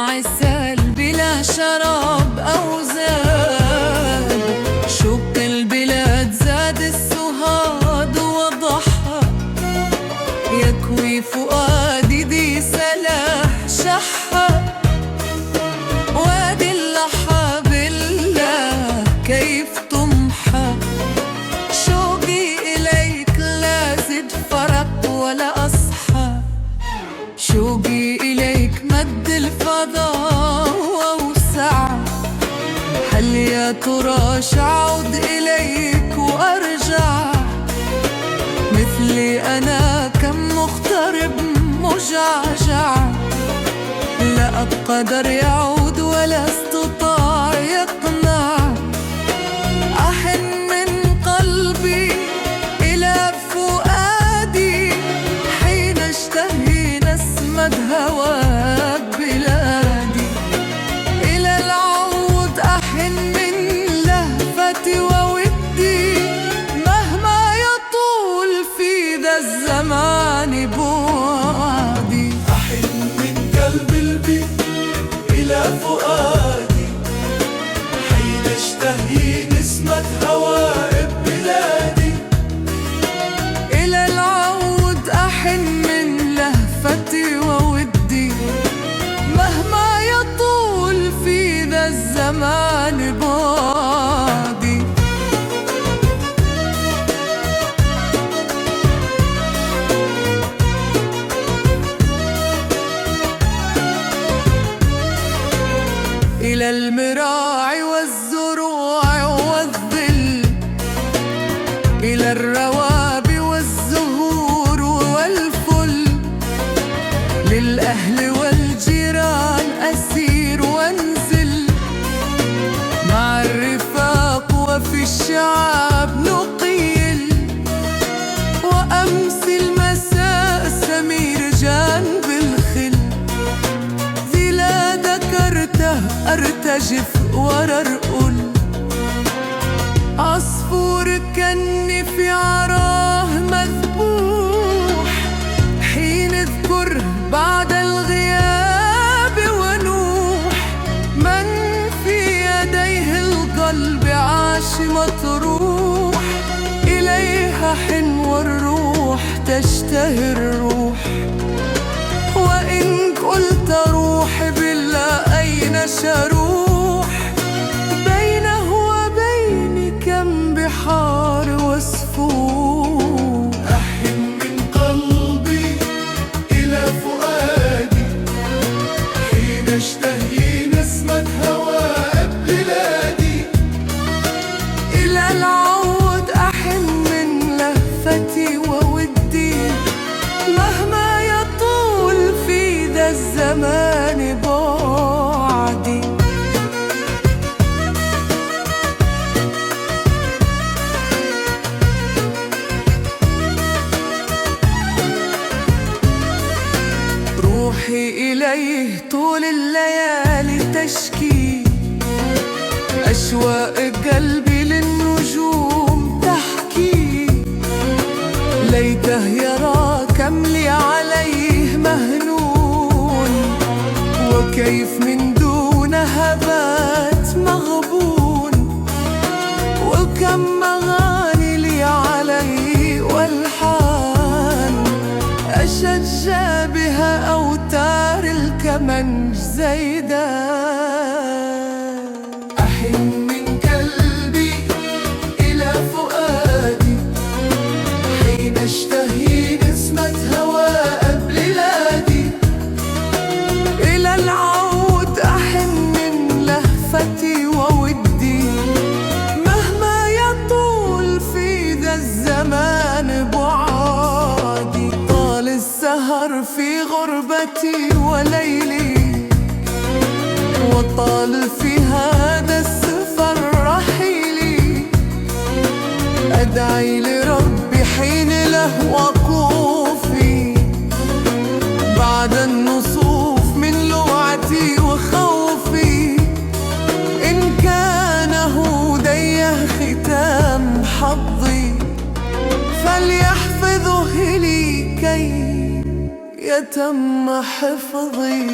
عسل بلا شراب أو زاد. شق البلاد زاد السهاد وضحى، يكوي فؤادي ذي سلاح شحى. وادي اللحى بالله كيف تمحى، شوقي إليك لا زد فرق ولا أصحى. شوقي إليك مد الفضاء وأوسع، هل يا ترى أعود إليك وأرجع؟ مثلي أنا كم مغترب مجعجع، لا قدر يعود ولا استطاع يقنع. أحن من قلبي إلى فؤادي، حين اشتهي نسمة هواك بلادي. إلى العود أحن من لهفتي وودي، مهما يطول في ذا الزمان بعدي. أحن من قلبي إلى فؤادي، حين اشتهي نسمة هواك بلادي. إلى العود أحن من لهفتي وودي، مهما يطول في ذا الزمان بعدي. إلى المراع والزروع والظل، إلى الروابي والزهور والفل. للأهل والجيران أسير وانزل، مع الرفاق وفي الشعاب نقيل. وأمسي المساء سمير جانب الخل، ذي لا ذكرته أرتجف وررقل. عصفور كني في عراه مذبوح، حين اذكره بعد الغياب ونوح. من في يديه القلب عاش مطروح، إليها حنو الروح تشتهي الروح. وإن قلت روحي بالله أين شروح، بينه وبيني كم بحار وسفوح. أحن من قلبي إلى فؤادي، حين اشتهي نسمة هواك بلادي. إلى العود أحن من لهفتي وودي، مهما يطول في ذا الزمان بعدي. روحي إليه طول الليالي تشكي، أشواق قلبي للنجوم تحكي. ليته يرى كم لي عليه مهنون، وكيف من دونها بات مغبون. وكم مغاني لي عليه والحان، أشجى بها أوتار الكمنج زيدان. أحن من قلبي إلى فؤادي، حين اشتهي نسمة هواك بلادي. إلى العود أحن من لهفتي وودي، مهما يطول في ذا الزمان بعدي. طال السهر في غربتي وليلي، وطال في هذا السفر رحيلي. أدعي لربي حين له وقوفي، بعد النصوف من لوعتي وخوفي. إن كان هوديه ختام حظي، فليحفظه لي كي يتم حفظي.